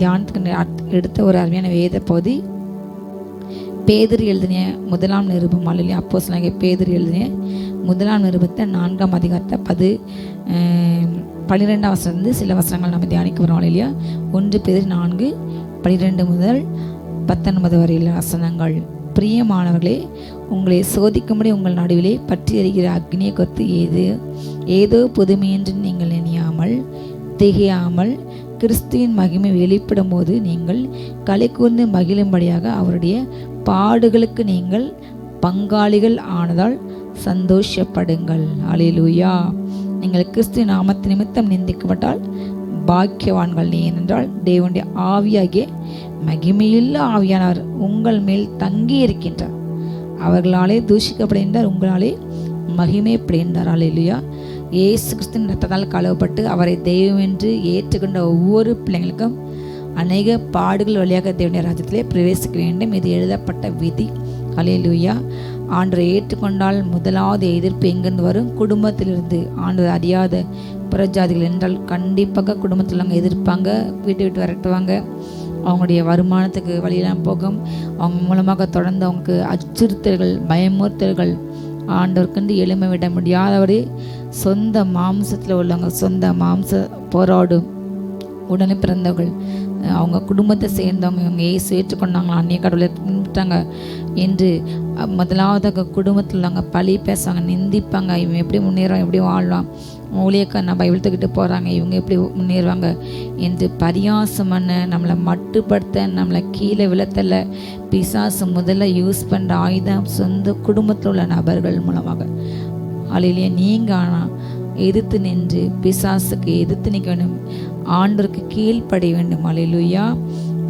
தியானத்துக்கு எடுத்த ஒரு அருமையான வேத பகுதி பேதுரு எழுதின 1 நிருபம். அல்லையா, அப்போஸ்தலனாகிய பேதுரு எழுதின 1 நிருபத்தை 4 அதிகாரத்தை 12 வசனம் சில வசனங்கள் நம்ம தியானிக்க வரோம். இல்லையா, 1 பேதுரு 4:12 முதல் 19 வரையில வசனங்கள். பிரியமானவர்களே, உங்களை சோதிக்கும்படி உங்கள் நடுவிலே பற்றி எறிகிற அக்னியை குறித்து ஏதோ புதுமையென்று நீங்கள் நினையாமல் திகையாமல் கிறிஸ்துவின் மகிமை வெளிப்படும் போது நீங்கள் களி கூர்ந்து மகிழும்படியாக அவருடைய பாடுகளுக்கு நீங்கள் பங்காளிகள் ஆனதால் சந்தோஷப்படுங்கள். அல்லேலூயா. நீங்கள் கிறிஸ்து நாமத்து நிமித்தம் நிந்திக்கப்பட்டால் பாக்கியவான்கள். ஏனென்றால் தேவனுடைய ஆவியாகிய மகிமையுள்ள ஆவியானவர் உங்கள் மேல் தங்கி இருக்கின்றார். அவர்களாலே தூஷிக்கப்படுகின்றார், உங்களாலே மகிமைப்படுகின்றார். அல்லேலூயா. இயேசு கிறிஸ்துவின் இரத்தத்தால் கழுவப்பட்டு அவரை தெய்வம் என்று ஏற்றுக்கொண்ட ஒவ்வொரு பிள்ளைங்களுக்கும் அநேக பாடுகள் வழியாக தேவனுடைய ராஜ்யத்திலே பிரவேசிக்க வேண்டும். இது எழுதப்பட்ட விதி. அல்லேலூயா. ஆண்டவரை ஏற்றுக்கொண்டால் முதலாவது எதிர்ப்பு எங்கிருந்து வரும்? குடும்பத்திலிருந்து. ஆண்டவர் அறியாத புறஜாதிகள் என்றால் கண்டிப்பாக குடும்பத்தில் அவங்க எதிர்ப்பாங்க, வீட்டை விட்டு விரட்டுவாங்க, அவங்களுடைய வருமானத்துக்கு வழியெல்லாம் போகும். அவங்க மூலமாக தொடர்ந்து அவங்களுக்கு அச்சுறுத்தல்கள், பயமுறுத்தல்கள். ஆண்டவருக்கு எளிமை விட முடியாதவரே சொந்த மாம்சத்தில் உள்ளவங்க, சொந்த மாம்ச போராடும் உடனே பிறந்தவர்கள், அவங்க குடும்பத்தை சேர்ந்தவங்க, இவங்க ஏசு ஏற்றுக்கொண்டாங்களா, அந்நிய கடவுளை பின்பற்றாங்க என்று முதலாவதாக குடும்பத்தில் உள்ளவங்க பழி பேசுவாங்க, நிந்திப்பாங்க. இவன் எப்படி முன்னேறான், எப்படி வாழலாம், ஊழியக்கார நம்ம பைபிள் தூக்கிட்டு போகிறாங்க, இவங்க எப்படி முன்னேறுவாங்க என்று பரியாசம் பண்ண, நம்மளை மட்டுப்படுத்த, நம்மளை கீழே விழத்தல பிசாசு முதல்ல யூஸ் பண்ணுற ஆயுதம் சொந்த குடும்பத்தில் உள்ள நபர்கள் மூலமாக. அல்லேலூயா. நீங்கள் ஆனால் எதிர்த்து நின்று பிசாசுக்கு எதிர்த்து நிற்க வேண்டும், ஆண்டவருக்கு கீழ்ப்படிய வேண்டும். அல்லேலூயா.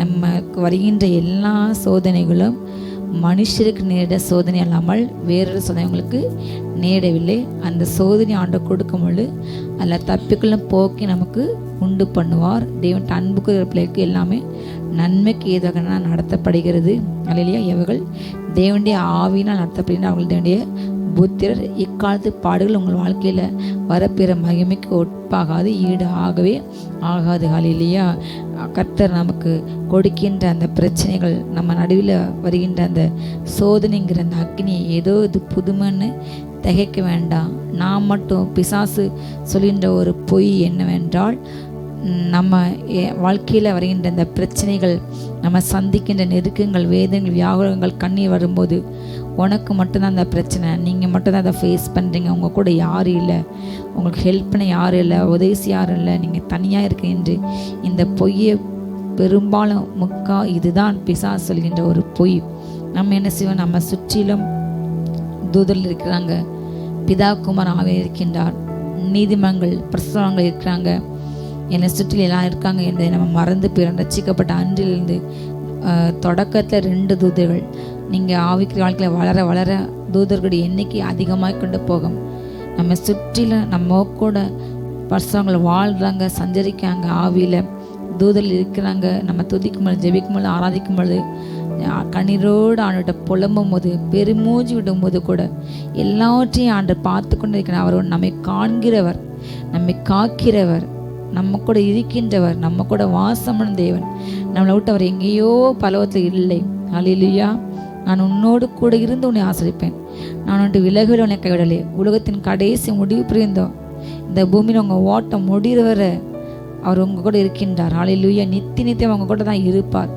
நமக்கு வருகின்ற எல்லா சோதனைகளும் மனுஷருக்கு நேரிட சோதனை அல்லாமல் வேறொரு சோதனை உங்களுக்கு நேரவில்லை. அந்த சோதனை ஆண்டவர் கொடுக்கும்பொழுது அதில் தப்பிக்குள்ளும் போக்கி நமக்கு உண்டு பண்ணுவார். தேவன் அன்புக்கு பிள்ளைக்கு எல்லாமே நன்மைக்கு ஏதாக நடத்தப்படுகிறது. அல்லேலூயா. இவர்கள் தேவனுடைய ஆவியினால் நடத்தப்படுகின்ற அவர்கள் தேவனுடைய புத்திரர். இக்காலத்து பாடுகள் உங்கள் வாழ்க்கையில் வரப்பெற மகிமைக்கு ஒப்பாகாது, ஈடு ஆகவே ஆகாது. அல்லேலூயா. கர்த்தர் நமக்கு கொடுக்கின்ற அந்த பிரச்சனைகள், நம்ம நடுவில் வருகின்ற அந்த சோதனைங்கிற அந்த அக்னி ஏதோ இது புதுமைன்னு திகைக்க வேண்டாம். நான் மட்டும் பிசாசு சொல்கின்ற ஒரு பொய் என்னவென்றால், நம்ம வாழ்க்கையில் வருகின்ற அந்த பிரச்சனைகள், நம்ம சந்திக்கின்ற நெருக்கங்கள், வேதனைகள், வியாகுலங்கள், கண்ணீர் வரும்போது உனக்கு மட்டும்தான் அந்த பிரச்சனை, நீங்கள் மட்டும்தான் அதை ஃபேஸ் பண்ணுறீங்க, உங்கள் கூட யாரும் இல்லை, உங்களுக்கு ஹெல்ப் பண்ண யாரும் இல்லை, உதவி யாரும் இல்லை, நீங்கள் தனியாக இருக்கீங்க. இந்த பொய்யை பெரும்பாலும் இதுதான் பிசாசு சொல்கின்ற ஒரு பொய். நம்ம என்ன செய்வோம்? நம்ம சுற்றிலும் தூதர்கள் இருக்கிறாங்க, பிதா குமார் ஆவே இருக்கின்றார், நீதிமன்றங்கள் பிரசவங்கள் இருக்கிறாங்க, என்னை சுற்றில் எல்லாம் இருக்காங்க என்பதை நம்ம மறந்து ரட்சிக்கப்பட்ட அன்றிலிருந்து தொடக்கத்தில் 2 தூதர்கள். நீங்கள் ஆவிக்கிற வாழ்க்கையில் வளர வளர தூதர்களுடைய எண்ணிக்கை அதிகமாக கொண்டு போகும். நம்ம சுற்றிலும் நம்ம கூட பர்சவங்கள் வாழ்கிறாங்க, சஞ்சரிக்காங்க, ஆவியில் தூதர்கள் இருக்கிறாங்க. நம்ம துதிக்கும் பொழுது, ஜெபிக்கும் பொழுது, ஆராதிக்கும் பொழுது, கண்ணீரோடு ஆண்டவர்கிட்ட புலம்பும் போது, பெருமூச்சு விடும்போது கூட எல்லாவற்றையும் ஆண்டவர் பார்த்து கொண்டு இருக்கிறார். அவர் நம்மை காண்கிறவர், நம்மை காக்கிறவர், நம்ம கூட இருக்கின்றவர், நம்ம கூட வாசமான தேவன். நம்மளை விட்டு அவர் எங்கேயோ பலவத்தில் இல்லை. அல்லேலூயா. நான் உன்னோடு கூட இருந்து உன்னை ஆசிரிப்பேன், நான் உன்னை விலகுவில் உன்னை கைவிடலே. உலகத்தின் கடைசி முடிவு புரிந்தோம், இந்த பூமியில் உங்கள் ஓட்டம் முடிகிறவரை அவர் உங்கள் கூட இருக்கின்றார். அல்லேலூயா. நித்தியம் அவங்க கூட தான் இருப்பார்.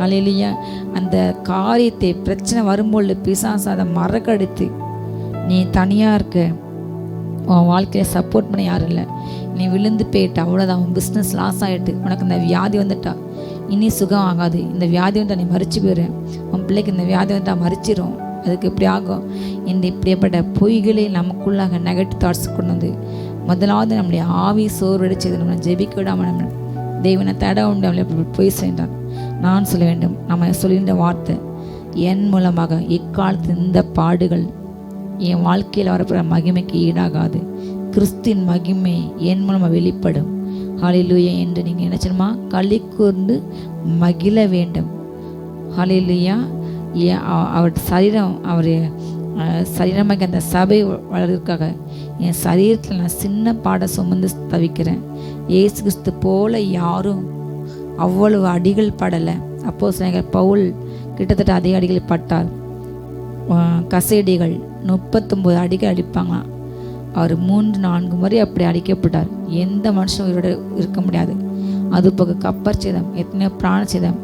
அல்லேலூயா. அந்த காரியத்தை பிரச்சனை வரும்போது பிசாசு அதை மறக்கடித்து, நீ தனியாக இருக்க, உன் வாழ்க்கையை சப்போர்ட் பண்ண யாரும் இல்லை, நீ விழுந்து போயிட்ட, அவ்வளோதான், உன் பிஸ்னஸ் லாஸ் ஆகிட்டு, உனக்கு இந்த வியாதி வந்துட்டா, இனி சுகம் ஆகாது, இந்த வியாதி வந்துட்டா நீ மறிச்சு போயிடுறேன், உன் பிள்ளைக்கு இந்த வியாதி வந்துட்டா மறிச்சிடும், அதுக்கு இப்படி ஆகும். இந்த இப்படிப்பட்ட பொய்களே நமக்குள்ளாக நெகட்டிவ் தாட்ஸ் கொண்டு வந்து முதலாவது நம்முடைய ஆவி சோர்வடைச்சது, நம்மளை ஜெபிக்க விடாமல் நம்ம தேவனை தட உண்டு நம்மளை பொய் செய்தார். நான் சொல்ல வேண்டும், நம்ம சொல்கின்ற வார்த்தை என் மூலமாக இக்காலத்து இந்த பாடுகள் என் வாழ்க்கையில் வரப்போகிற மகிமைக்கு ஈடாகாது. கிறிஸ்தின் மகிமை என் மூலமாக வெளிப்படும். ஹல்லேலூயா என்று நீங்கள் என்ன செய்யணுமா? களி கூர்ந்து மகிழ வேண்டும். ஹல்லேலூயா. அவர் சரீரம், அவர் சரீரமாக அந்த சபை வளர்றதுக்காக என் சரீரத்தில் நான் சின்ன பாடம் சுமந்து தவிக்கிறேன். இயேசு கிறிஸ்து போல யாரும் அவ்வளவு அடிகள் படலை. அப்போஸ்தலனாகிய பவுல் கிட்டத்தட்ட அதிக அடிகள் பட்டார். கசேடிகள் 39 அடிகள் அடிப்பாங்களாம். அவர் 3-4 முறை அப்படி அடிக்கப்பட்டார். எந்த மனுஷனும் உயிரோடு இருக்க முடியாது. அதுபோக கப்பர் சேதம், எத்தனையோ பிராண சேதம்,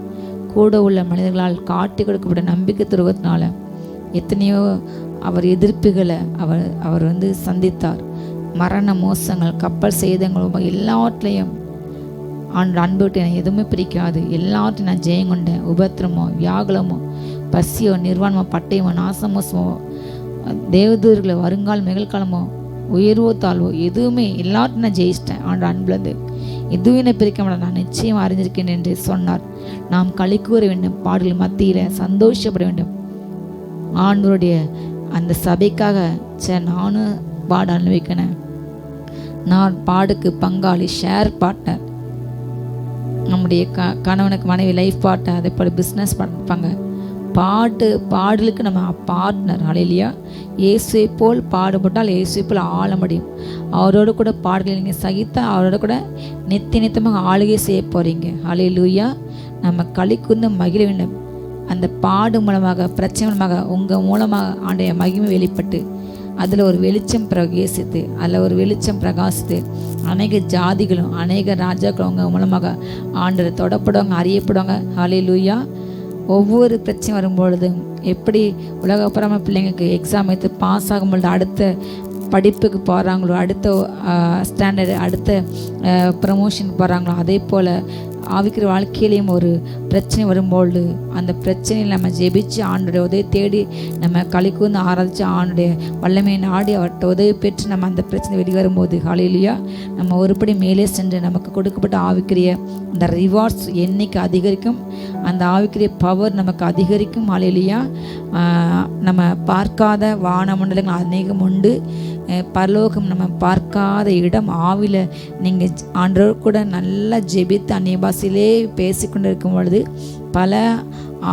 கூட உள்ள மனிதர்களால் காட்டி கொடுக்கப்பட்ட நம்பிக்கை துரோகத்தினால எத்தனையோ அவர் எதிர்ப்புகளை அவர் சந்தித்தார். மரண மோசங்கள், கப்பல் சேதங்கள், எல்லாவற்றிலையும் அன்பு விட்டு எனக்கு எதுவுமே பிடிக்காது, எல்லாவற்றையும் நான் ஜெயம் கொண்டேன். உபத்திரமோ, வியாகுலமோ, பசியோ, நிர்வாணமோ, பட்டயமோ, நாசமோசமோ, தேவதூர்களோ, வருங்காலம் நிகழ்காலமோ, உயர்வோ தாழ்வோ, எதுவுமே எல்லாத்தையும் நான் ஜெயிச்சிட்டேன். அன்புலது எதுவும் என்னை பிரிக்க மாட்டேன், நான் நிச்சயம் அறிஞ்சிருக்கேன் என்று சொன்னார். நாம் களி கூற வேண்டும், பாடல்கள் மத்தியில் சந்தோஷப்பட வேண்டும். ஆண்டவருடைய அந்த சபைக்காக நானும் பாட அனுபவிக்கிறேன். நான் பாடுக்கு பங்காளி, ஷேர் பார்ட்னர். நம்முடைய கணவனுக்கு மனைவி லைஃப் பார்ட்னர், அதே போல் பிஸ்னஸ் பார்ப்பாங்க. பாடலுக்கு நம்ம பார்ட்னர். ஹல்லேலூயா. இயேசுவை போல் பாடுபட்டால் இயேசுவை போல் ஆள முடியும். அவரோடு கூட பாடல்களை நீங்கள் சகித்தால் அவரோட கூட நித்தியமாக ஆளுகை செய்ய போகிறீங்க. ஹல்லேலூயா. நம்ம களி கூர்ந்து மகிழ வேண்டும். அந்த பாடு மூலமாக, பிரச்சனை மூலமாக, உங்கள் மூலமாக ஆண்டைய மகிமை வெளிப்பட்டு அதில் ஒரு வெளிச்சம் பிரகாசித்து, அநேக ஜாதிகளும் அநேக ராஜாக்களும் உங்கள் மூலமாக ஆண்டவர் தொடப்படுவாங்க, அறியப்படுவாங்க. ஹல்லேலூயா. ஒவ்வொரு பிரச்சனை வரும்பொழுதும் எப்படி உலகப்புறமா பிள்ளைங்களுக்கு எக்ஸாம் வைத்து பாஸ் ஆகும்பொழுது அடுத்த படிப்புக்கு போகிறாங்களோ, அடுத்த ஸ்டாண்டர்டு, அடுத்த ப்ரமோஷனுக்கு போகிறாங்களோ, அதே போல் ஆவிக்கிற வாழ்க்கையிலையும் ஒரு பிரச்சனை வரும்பொழுது அந்த பிரச்சனையில் நம்ம ஜெபிச்சு ஆண்டுடைய உதவி தேடி நம்ம களி கூர்ந்து ஆராய்ச்சி ஆண்டுடைய வல்லமையை நாடி அவர்கிட்ட உதவி பெற்று நம்ம அந்த பிரச்சனை வெளியே வரும்போது ஹல்லேலூயா, நம்ம ஒருபடி மேலே சென்று நமக்கு கொடுக்கப்பட்ட ஆவிக்கிரிய அந்த ரிவார்ட்ஸ் எண்ணிக்கை அதிகரிக்கும், அந்த ஆவிக்கிரிய பவர் நமக்கு அதிகரிக்கும். ஹல்லேலூயா. நம்ம பார்க்காத வானமண்டலங்கள் அநேகம் உண்டு. பரலோகம் நம்ம பார்க்காத இடம். ஆவில நீங்கள் ஆண்டவர் கூட நல்லா ஜெபித்து அந்நிய பாஷையிலே பேசிக்கொண்டு இருக்கும் பொழுது பல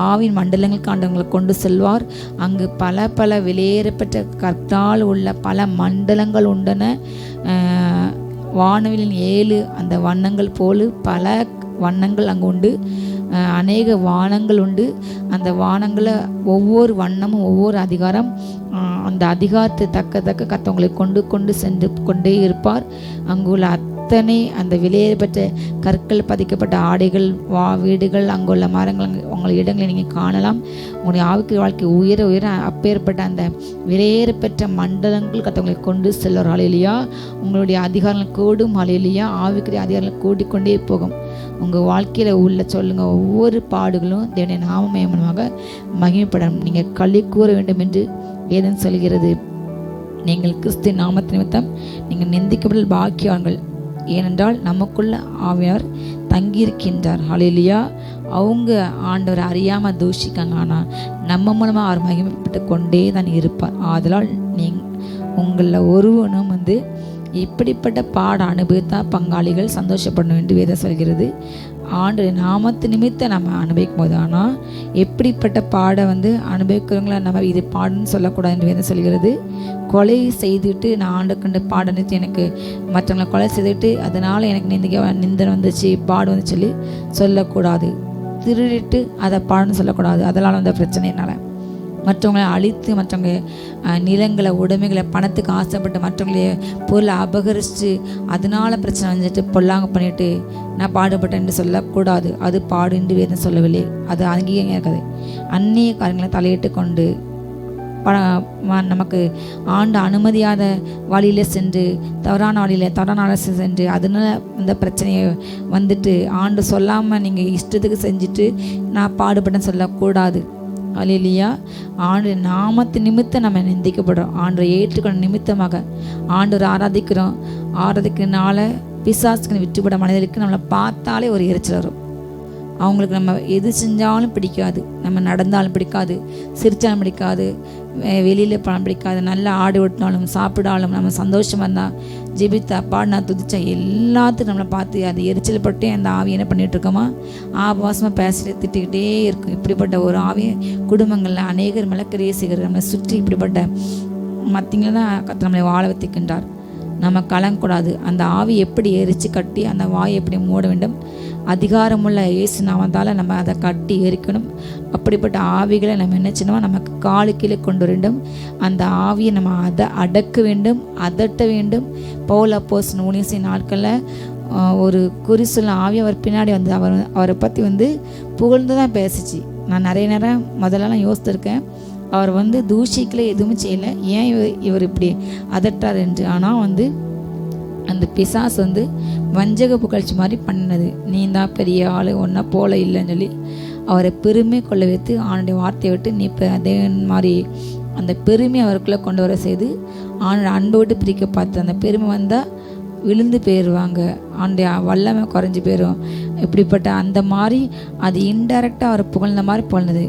ஆவின் மண்டலங்களுக்கு ஆண்டவங்களை கொண்டு செல்வார். அங்கு பல வெளியேறப்பட்ட கற்றால் உள்ள பல மண்டலங்கள் உண்டன. வானவிலின் 7 அந்த வண்ணங்கள் போல பல வண்ணங்கள் அங்கு உண்டு. அநேக வானங்கள் உண்டு. அந்த வானங்களை ஒவ்வொரு வண்ணமும் ஒவ்வொரு அதிகாரம், அந்த அதிகாரத்தை தக்க கத்தவங்களை கொண்டு சென்று கொண்டே இருப்பார். அங்குள்ள அத்தனை அந்த விலையேறப்பட்ட கற்கள் பதிக்கப்பட்ட ஆடைகள், வீடுகள், அங்குள்ள மரங்கள், உங்கள் இடங்களை நீங்கள் காணலாம். உங்களுடைய ஆவிக்குரிய வாழ்க்கை உயர அப்பேற்பட்ட அந்த விலையேறப்பட்ட மண்டலங்கள் கத்தவங்களை கொண்டு செல்வார். ஹல்லேலூயா. உங்களுடைய அதிகாரங்கள் கூடும். ஹல்லேலூயா. ஆவிக்குரிய அதிகாரங்கள் கூடிக்கொண்டே போகும். உங்கள் வாழ்க்கையில் உள்ள சொல்லுங்கள், ஒவ்வொரு பாடுகளும் தேவனுடைய நாமமயமாக மகிமைப்படணும். நீங்கள் களி கூற வேண்டும் என்று வேதம் சொல்கிறது. நீங்கள் கிறிஸ்து நாமத்து நிமித்தம் நீங்கள் நிந்திக்கப்பட்ட பாக்கியவான்கள், ஏனென்றால் நமக்குள்ள ஆவியார் தங்கியிருக்கின்றார். ஹல்லேலூயா. அவங்க ஆண்டவரை அறியாமல் தூஷிக்காங்க, ஆனால் நம்ம மூலமாக அவர் மகிமைப்பட்டு கொண்டே தான் இருப்பார். ஆதலால் உங்களில் ஒருவனும் இப்படிப்பட்ட பாட அனுபவித்தால் பங்காளிகள் சந்தோஷப்படணும் என்று வேதம் சொல்கிறது. ஆண்டு நாமத்து நிமித்தம் நம்ம அனுபவிக்கும் போது, ஆனால் எப்படிப்பட்ட பாட அனுபவிக்கிறவங்கள நம்ம இது பாடுன்னு சொல்லக்கூடாது என்று வேதம் சொல்கிறது. கொலை செய்துட்டு நான் ஆண்டு கண்டு பாட நிறுத்தி எனக்கு மற்றவங்களை கொலை செய்துட்டு அதனால் எனக்கு நிந்தனை வந்துச்சு, பாடு வந்து சொல்லக்கூடாது. திருடிட்டு அதை பாடுன்னு சொல்லக்கூடாது. அதனால் வந்த பிரச்சனைனால மற்றவங்களை அழித்து, மற்றவங்க நிலங்களை, உடைமைகளை, பணத்துக்கு ஆசைப்பட்டு மற்றவங்களே பொருளை அபகரித்து அதனால பிரச்சனை வந்துட்டு பொல்லாங்க பண்ணிட்டு நான் பாடுபட்டேன்னு சொல்லக்கூடாது. அது பாடு என்று வேதம் சொல்லவில்லை. அது அங்கேயும் இருக்காது. அந்நிய காரியங்களை தலையிட்டு கொண்டு நமக்கு ஆண்டு அனுமதியாத வழியில் சென்று தவறான சென்று அதனால அந்த பிரச்சனையை ஆண்டு சொல்லாமல் நீங்கள் இஷ்டத்துக்கு செஞ்சுட்டு நான் பாடுபட்டேன்னு சொல்லக்கூடாது. ஹல்லேலூயா. ஆண்டு நாமத்து நிமித்தம் நம்ம நிந்திக்கப்படுறோம். ஆண்டரை ஏற்றுக்கொண்ட நிமித்தமாக ஆண்டவர் ஆராதிக்கிறனால பிசாசுக்கு விட்டுப்பட மனிதர்களுக்கு நம்மளை பார்த்தாலே ஒரு எரிச்சல் வரும். அவங்களுக்கு நம்ம எது செஞ்சாலும் பிடிக்காது, நம்ம நடந்தாலும் பிடிக்காது, சிரித்தாலும் பிடிக்காது, வெளியில் பணம் பிடிக்காது, நல்லா ஆடு ஓட்டினாலும் சாப்பிடாலும் நம்ம சந்தோஷமாக இருந்தால் ஜெபித்தா பாடினா துதிச்சா எல்லாத்துக்கும் நம்மளை பார்த்து அது எரிச்சல் பட்டு அந்த ஆவி என்ன பண்ணிகிட்ருக்கோமா ஆபாசமாக பேசிட்டு திட்டிக்கிட்டே இருக்கும். இப்படிப்பட்ட ஒரு ஆவியை குடும்பங்களில் அநேகர் மிளக்கரிய செய்கிறது. நம்மளை சுற்றி இப்படிப்பட்ட மத்திங்களை தான் கர்த்தர் நம்மளை வாழ வைத்திருக்கின்றார். நம்ம கலங்கக்கூடாது. அந்த ஆவி எப்படி எரித்து கட்டி அந்த வாயை எப்படி மூட வேண்டும், அதிகாரமுள்ள இயேசு நாமத்தால் நம்ம அதை கட்டி எரிக்கணும். அப்படிப்பட்ட ஆவிகளை நம்ம என்ன செய்யணும், நமக்கு காலு கீழே கொண்டு வேண்டும். அந்த ஆவியை நம்ம அடக்க வேண்டும், அதட்ட வேண்டும். பவுல் அப்போஸ்தலன் ஊழியம் செய்யும் நாட்களில் ஒரு குறி சொல்ல ஆவி அவர் பின்னாடி வந்து அவரை பற்றி வந்து புகழ்ந்து தான் பேசிச்சு. நான் நிறைய நேரம் முதல்லலாம் யோசித்திருக்கேன், அவர் வந்து தூஷிக்கல, எதுவுமே செய்யலை, ஏன் இவர் இப்படி அதட்டார் என்று. ஆனால் வந்து அந்த பிசாசு வந்து வஞ்சக புகழ்ச்சி மாதிரி பண்ணினது. நீ தான் பெரிய ஆள், ஒன்றா போல இல்லைன்னு சொல்லி அவரை பெருமை கொள்ள வைத்து ஆணுடைய வார்த்தையை விட்டு நீ இப்போ அதே மாதிரி அந்த பெருமை அவருக்குள்ளே கொண்டு வர செய்து ஆணுடைய அன்பை விட்டு பிரிக்க பார்த்து அந்த பெருமை வந்தால் விழுந்து போயிடுவாங்க, ஆண்டுடைய வல்லமை குறைஞ்சி போயிடும். இப்படிப்பட்ட அந்த மாதிரி அது இன்டைரக்டாக அவர் புகழ்ந்த மாதிரி புகழ்ந்தது.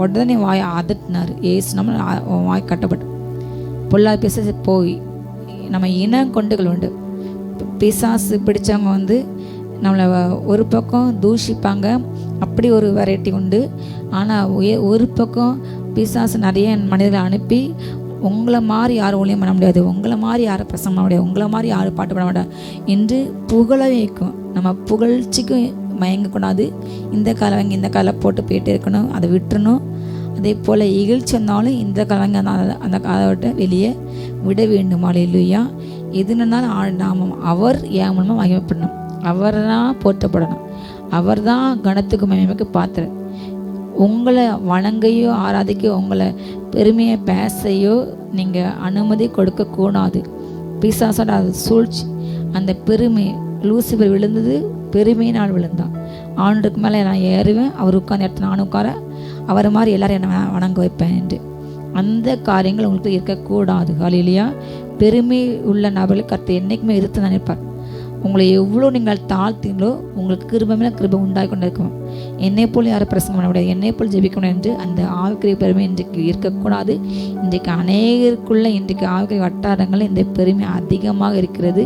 உடனே வாயை அதட்டினார். ஏசு நம்ம வாய் கட்டப்பட்டு பொல்லாத பிசாசு போய் நம்ம இனம் கொண்டுகள் உண்டு. பிசாசு பிடிச்சவங்க வந்து நம்மளை ஒரு பக்கம் தூஷிப்பாங்க, அப்படி ஒரு வெரைட்டி உண்டு. ஆனால் ஒரு பக்கம் பிசாசு நிறைய மனிதர்களை அனுப்பி உங்களை மாதிரி யாரும் ஊழியம் பண்ண முடியாது, உங்களை மாதிரி யாரும் பிரசங்கம் பண்ண முடியாது, உங்களை மாதிரி யாரும் பாட்டு பண்ண முடியாது என்று புகழ வைக்கும். நம்ம புகழ்ச்சிக்கும் மயங்கக்கூடாது. இந்த காலை வாங்கி இந்த காலை போட்டு போயிட்டே இருக்கணும், அதை விட்டுறணும். அதே போல் இகழ்ச்சி வந்தாலும் இந்த காலை வாங்கி அந்த காலை விட்டு வெளியே விட வேண்டும். அல்லேலூயா. எது நடந்தாலும் நாமம் அவர் ஏன் மூலமாக மகிமைப்படணும், அவர் தான் போற்றப்படணும், அவர் தான் கனத்துக்கு மகிமைக்கு பாத்திரம். உங்களை வணங்கையோ ஆராதிக்கையோ உங்களை பெருமையை பேசையோ நீங்கள் அனுமதி கொடுக்கக்கூடாது. பிசாசோட அது சூழ்ச்சி. அந்த பெருமை லூசிபர் விழுந்தது பெருமையினால் விழுந்தான். ஆண்டுக்கு மேலே நான் ஏறுவேன், அவர் உட்கார்ந்து இடத்துல நானும் உட்கார, அவரை மாதிரி எல்லாரும் என்னை வணங்க வைப்பேன் என்று. அந்த காரியங்கள் உங்களுக்கு இருக்கக்கூடாது. ஹல்லேலூயா. பெருமை உள்ள நபர்களுக்கு கர்த்தர் என்றைக்குமே இருத்து தான் இருப்பார். உங்களை எவ்வளோ நீங்கள் தாழ்த்தீங்களோ உங்களுக்கு கிருபை மேலே கிருபை உண்டாகி கொண்டு இருக்கும். என்னை போல் யாரும் பிரசங்கம் பண்ண முடியாது, என்னை போல் ஜெபிக்கணும் என்று அந்த ஆவிக்குரிய பெருமை இன்றைக்கு இருக்கக்கூடாது. இன்றைக்கு அநேகருக்குள்ள இன்றைக்கு ஆவிக்குரிய வட்டாரங்களில் இந்த பெருமை அதிகமாக இருக்கிறது.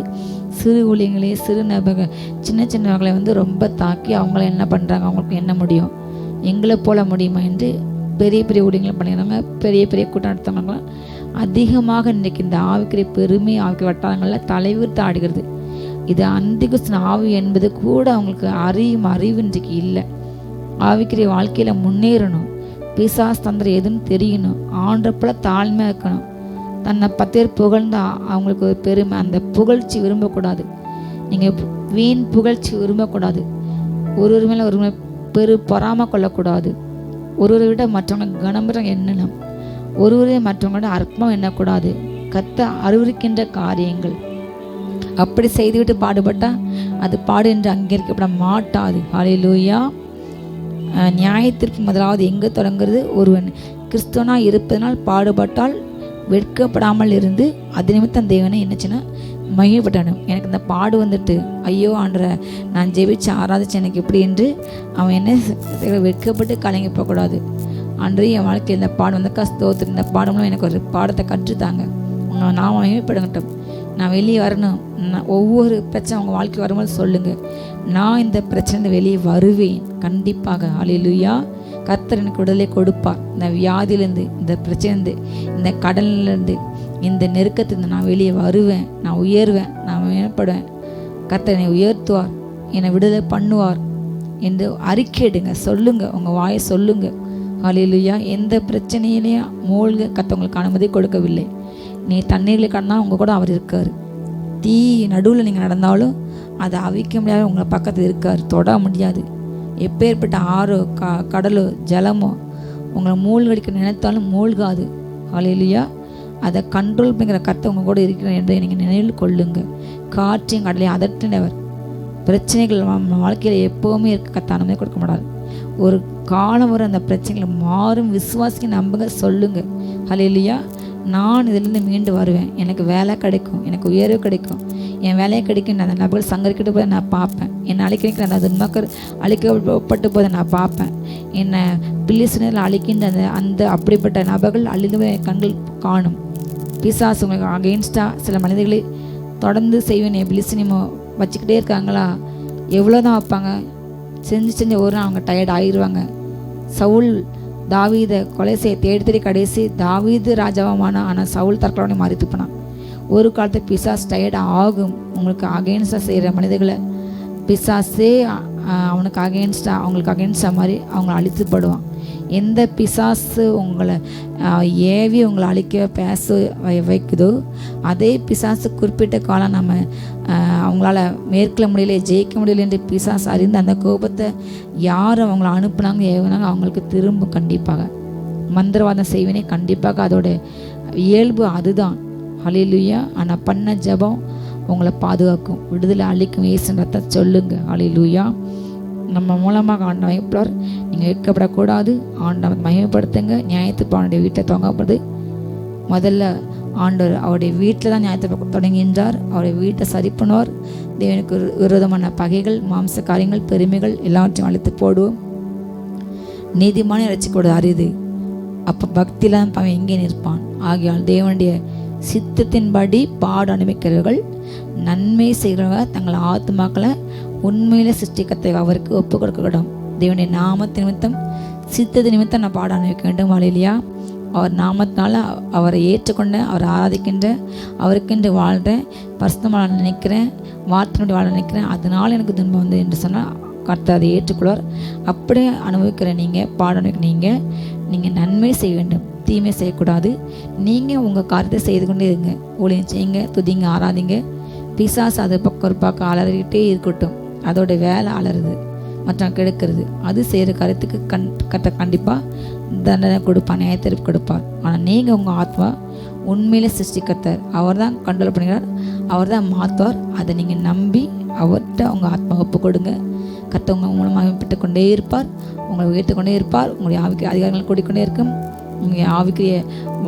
சிறு ஊழியங்களே, சிறு நபர்கள், சின்ன சின்னவர்களை வந்து ரொம்ப தாக்கி அவங்கள என்ன பண்ணுறாங்க, அவங்களுக்கு என்ன முடியும், எங்களை போல முடியுமா என்று பெரிய பெரிய ஊழியங்களை பண்ணிடுறாங்க. பெரிய பெரிய கூட்டம் நடத்துறவங்களாம் அதிகமாக இன்றைக்கு இந்த ஆவிக்குரிய பெருமை ஆவிக்குரிய வட்டாரங்களில் தலைவிர்த்து ஆடுகிறது. இது அந்திகிறிஸ்து ஆவி என்பது கூட அவங்களுக்கு அறிவு இன்றைக்கு இல்லை. ஆவிக்குரிய வாழ்க்கையில் முன்னேறணும், பிசாசு தந்திரம் எதுன்னு தெரியணும், ஆண்டப்போல தாழ்மையாக இருக்கணும், தன்னை 10 பேர் புகழ்ந்தா அவங்களுக்கு ஒரு பெருமை. அந்த புகழ்ச்சி விரும்பக்கூடாது. நீங்கள் வீண் புகழ்ச்சி விரும்பக்கூடாது. ஒரு மேலே ஒரு பொறாமை கொள்ளக்கூடாது. ஒருவரை விட மற்றவங்க கனம்பரம் எண்ணணும். ஒருவரே மற்றவங்களோட அற்பம் எண்ணக்கூடாது. கர்த்தர் அறிவிக்கின்ற காரியங்கள் அப்படி செய்துவிட்டு பாடுபட்டால் அது பாடு என்று அங்கீகரிக்கப்பட மாட்டாது. ஹல்லேலூயா. நியாயத்திற்கு முதலாவது எங்கே தொடங்குறது, ஒருவன் கிறிஸ்துவனா இருப்பதனால் பாடுபட்டால் வெட்கப்படாமல் இருந்து அது நிமித்தம் தேவனை என்னச்சுன்னா மகிழ்பட்டானும். எனக்கு இந்த பாடு வந்துட்டு ஐயோ ஆண்டரை நான் ஜெபிச்சு ஆராதிச்சு எனக்கு எப்படி என்று அவன் என்ன வெட்கப்பட்டு கலங்கி போகக்கூடாது. அன்று என் வாழ்க்கையில் இந்த பாடம் வந்து கஸ்தோத்து, இந்த பாடம்லாம் எனக்கு ஒரு பாடத்தை கற்றுத்தாங்க, நான் மகிமைப்படட்டும், நான் வெளியே வரணும். ஒவ்வொரு பிரச்சனை உங்கள் வாழ்க்கை வரும்போது சொல்லுங்கள், நான் இந்த பிரச்சனை வெளியே வருவேன் கண்டிப்பாக. ஹல்லேலூயா. கர்த்தர் எனக்கு விடுதலை கொடுப்பார். இந்த வியாதியிலேருந்து, இந்த பிரச்சனைலேருந்து, இந்த கடன்லேருந்து, இந்த நெருக்கத்திலேருந்து நான் வெளியே வருவேன், நான் உயர்வேன், நான் மேம்படுவேன். கர்த்தர் என்னை உயர்த்துவார், என்னை விடுதலை பண்ணுவார் என்று அறிக்கையிடுங்க, சொல்லுங்கள், உங்கள் வாயை சொல்லுங்கள். ஹல்லேலூயா. எந்த பிரச்சனையிலையும் மூழ்க கர்த்தர் உங்களுக்கு அனுமதி கொடுக்கவில்லை. நீ தண்ணீர்களை கடனா உங்கள் கூட அவர் இருக்கார். தீ நடுவில் நீங்கள் நடந்தாலும் அதை அவிக்க முடியாது, உங்களை பக்கத்தில் இருக்கார், தொட முடியாது. எப்பேற்பட்ட ஆறோ கடலோ ஜலமோ உங்களை மூழ்கடிக்க நினைத்தாலும் மூழ்காது. ஹல்லேலூயா. அதை கண்ட்ரோல் பண்ணிக்கிற கர்த்தர் உங்கள் கூட இருக்கிறார் என்பதை நீங்கள் நினைவில் கொள்ளுங்கள். காற்றையும் கடலையும் அதட்டினவர். பிரச்சனைகள் வாழ்க்கையில் எப்போவுமே இருக்க கர்த்தர் அனுமதி கொடுக்க மாட்டார். ஒரு காலம் வரும் அந்த பிரச்சனைகளை மாறும். விசுவாசிக்க நம்புங்க, சொல்லுங்கள். ஹல்லேலூயா. நான் இதிலிருந்து மீண்டு வருவேன், எனக்கு வேலை கிடைக்கும், எனக்கு உயர்வு கிடைக்கும், என் வேலையை கிடைக்கும். அந்த நபர்கள் சங்கரிக்கிட்டு போதை நான் பார்ப்பேன், என்னை அழிக்கிற அந்த துன்மாக்கர் அழிக்கப்பட்டு போதை நான் பார்ப்பேன், என்னை பில்லிசுனில் அழிக்கின்ற அந்த அப்படிப்பட்ட நபர்கள் அழிந்து கண்கள் காணும். பிசாசு உங்களுக்கு அகெயின்ஸ்டாக சில மனிதர்களை தொடர்ந்து செய்வேன் பில்லிசுனிமோ வச்சுக்கிட்டே இருக்காங்களா, எவ்வளோ தான் வைப்பாங்க, செஞ்சு ஒரு நாள் அவங்க டயர்ட் ஆகிடுவாங்க. சவுல் தாவீதை கொலை செய்ய தேடி கடைசி தாவீது ராஜாவமான, ஆனால் சவுல் தற்கொலை மாறித்து போனான். ஒரு காலத்தில் பிசாஸ் டயர்ட் ஆகும். உங்களுக்கு அகெயின்ஸ்டாக செய்கிற மனிதர்களை பிசாஸே அவனுக்கு அகெயின்ஸ்டாக அவங்களுக்கு அகெயின்ஸ்டாக மாதிரி அவங்கள அழித்துப்படுவான். எந்த பிசாசு உங்களை ஏவி உங்களை அழிக்க பேச வைக்குதோ அதே பிசாசு குறிப்பிட்ட காலம் நம்ம அவங்களால மேற்கொள்ள முடியல, ஜெயிக்க முடியல என்று பிசாசு அறிந்து அந்த கோபத்தை யார் அவங்கள அனுப்புனாங்க ஏவினாங்க அவங்களுக்கு திரும்பும். கண்டிப்பாக மந்திரவாதம் செய்வனே கண்டிப்பாக அதோட இயல்பு அதுதான். ஹல்லேலூயா. ஆனால் பண்ண ஜெபம் உங்களை பாதுகாக்கும், விடுதலை அளிக்கும். இயேசு ரத்தத்தை சொல்லுங்க. ஹல்லேலூயா. நம்ம மூலமாக ஆண்டவன் மகிமைப்படுவார். நீங்கள் வெட்கப்படக்கூடாது. ஆண்டவன் மகிமைப்படுத்துங்க. நியாயத்துப்பானுடைய வீட்டை தொடங்கப்படுது. முதல்ல ஆண்டவர் அவருடைய வீட்டில் தான் நியாயத்தை தொடங்குகின்றார். அவருடைய வீட்டை சரி பண்ணுவார். தேவனுக்கு விரோதமான பகைகள், மாம்ச காரியங்கள், பெருமைகள் எல்லாவற்றையும் அழைத்து போடுவோம். நீதிமான ரட்சிக்கூட அரிது. அப்போ பக்தியில் தான் அவன் எங்கே நிற்பான். ஆகியால் தேவனுடைய சித்தத்தின்படி பாடு அனுபவிக்கிறவர்கள் நன்மை செய்கிறவங்க தங்கள் ஆத்மாக்களை உண்மையில சிருஷ்டிக்கத்தை அவருக்கு ஒப்பு கொடுக்கக்கூடும். தேவனுடைய நாமத்து நிமித்தம் சித்தத்து நிமித்தம் நான் பாட அனுபவிக்க வேண்டும். ஹல்லேலூயா. அவர் நாமத்தினால அவரை ஏற்றுக்கொண்ட, அவரை ஆராதிக்கின்ற, அவருக்கென்று வாழ்கிறேன், பரிசுத்தமாக நினைக்கிறேன், வார்த்தையினுடைய வாழ நினைக்கிறேன், அதனால் எனக்கு துன்பம் வந்து என்று சொன்னால் கர்த்தர் அதை ஏற்றுக்கொள்வார். அப்படியே அனுபவிக்கிற நீங்கள் பாட அனுபவிக்க நீங்கள் நன்மை செய்ய வேண்டும், தீமை செய்யக்கூடாது. நீங்கள் உங்கள் காரியத்தை செய்து கொண்டே இருங்க. ஊழியம் செய்யுங்க, துதிங்க, ஆராதிங்க. பிசாசு அது பக்கம் ஒரு பக்கம் அலறிக்கிட்டே இருக்கட்டும். அதோட வேலை அலறுது, மற்றவங்க கெடுக்கிறது. அது செய்கிற காரியத்துக்கு கண்டிப்பாக தண்டனை கொடுப்பார், நியாயத்தீர்ப்பு கொடுப்பார். ஆனால் நீங்கள் உங்கள் ஆத்மா உண்மையிலே சிருஷ்டிக்கர்த்தர், அவர் தான் கண்ட்ரோல் பண்ணுகிறார், அவர் தான் மாற்றுவார். அதை நீங்கள் நம்பி அவர்கிட்ட உங்கள் ஆத்மா ஒப்பு கொடுங்க. கர்த்தர் உங்கள் மூலமாக பெற்று கொண்டே இருப்பார், உங்களை உயர்த்திக்கொண்டே இருப்பார். உங்களுடைய ஆவிக்கு அதிகாரங்கள் கூடிக்கொண்டே இருக்கும். உங்கள் ஆவிக்குரிய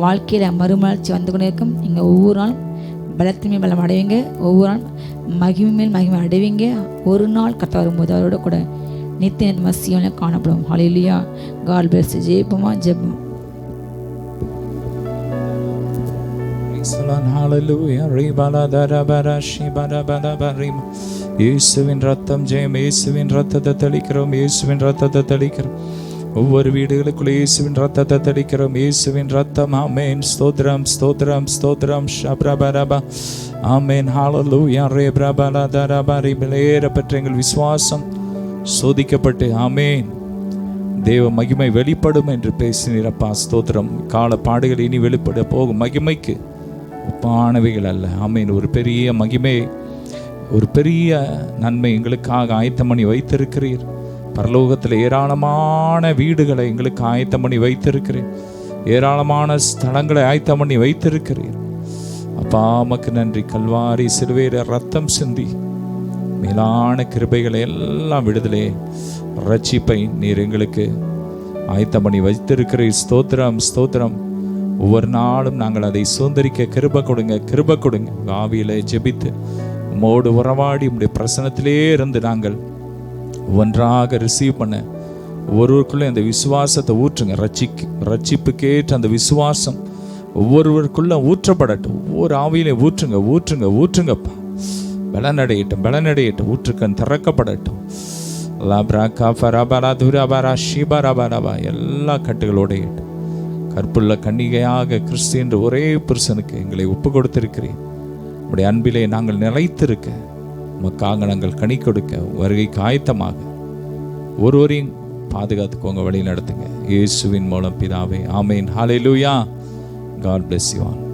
வாழ்க்கையில் மறுமலர்ச்சி வந்து கொண்டே இருக்கும். நீங்கள் ஒவ்வொரு நாளும் பலத்தின்மை பலம் அடைவீங்க, ஒவ்வொரு நாள் மகிமை மேல் மகிமை அடைவீங்க. ஒரு நாள் கர்த்தர் வரும்போது அவரோட கூட நித்திய மசியோன்னு காணப்படும். ஹல்லேலூயா. God plus. ஜெபமா ஜெபம். இயேசுவின் ரத்தம் ஜெயம். இயேசுவின் ரத்தத்தை தெளிக்கிறோம். இயேசுவின் ரத்தத்தை தெளிக்கிறோம். ஒவ்வொரு வீடுகளுக்குள்ள இயேசுவின் ரத்தத்தை தெளிக்கிறோம். இயேசுவின் ரத்தம். ஆமென். ஸ்தோத்திரம், ஸ்தோத்திரம், ஸ்தோத்திரம். ஷப்ரபரபா. ஆமென். ஹல்லேலூயா. ரேப்ரபலதரபரி பெற்ற எங்கள் விசுவாசம் சோதிக்கப்பட்டு ஆமென் தேவ மகிமை வெளிப்படும் என்று பேசினீரப்பா. ஸ்தோத்திரம். கால பாடுகள் இனி வெளிப்பட போகும் மகிமைக்கு ஒப்பானவைகள் அல்ல. ஆமென். ஒரு பெரிய மகிமை, ஒரு பெரிய நன்மை எங்களுக்காக ஆயத்தம் பண்ணி வைத்திருக்கிறீர். பரலோகத்தில் ஏராளமான வீடுகளை எங்களுக்கு ஆயத்தம் பண்ணி வைத்திருக்கிறேன். ஏராளமான ஸ்தலங்களை ஆயத்தம் பண்ணி வைத்திருக்கிறீர். அப்பா உமக்கு நன்றி. கல்வாரி சிலுவையில ரத்தம் சிந்தி மேலான கிருபைகளை எல்லாம் விடுதலை ரட்சிப்பை நீர் எங்களுக்கு ஆயத்தம் பண்ணி வைத்திருக்கிறீர். ஸ்தோத்திரம், ஸ்தோத்திரம். ஒவ்வொரு நாளும் நாங்கள் அதை சுதந்திரிக்க கிருபை கொடுங்க, கிருபை கொடுங்க. ஆவியில ஜெபித்து உம்மோடு உறவாடி உம்முடைய பிரசனத்திலே இருந்து நாங்கள் ஒன்றாக ரிசீவ் பண்ண ஒவ்வொருவருக்குள்ளே அந்த விசுவாசத்தை ஊற்றுங்க. ரட்சிப்புக்கேற்ற அந்த விசுவாசம் ஒவ்வொருவருக்குள்ள ஊற்றப்படட்டும். ஒவ்வொரு ஆவியிலே ஊற்றுங்க, ஊற்றுங்க, ஊற்றுங்கப்பா. பலனடையட்டும், பலனடையட்டும். ஊற்றுக்கண் திறக்கப்படட்டும். எல்லா கட்டுகளோடையட்டும். கற்புள்ள கன்னிகையாக கிறிஸ்து என்ற ஒரே புருஷனுக்கு எங்களை ஒப்பு கொடுத்திருக்கிறேன். உடைய அன்பிலே நாங்கள் நிலைத்திருக்க உமக்காக நாங்கள் கனி கொடுக்க வருகைக்கு ஆயத்தமாக ஒருவரையும் பாதுகாத்துக்கோங்க, வழி நடத்துங்க. இயேசுவின் மூலம் பிதாவே. ஆமென். ஹல்லேலூயா. God bless you all.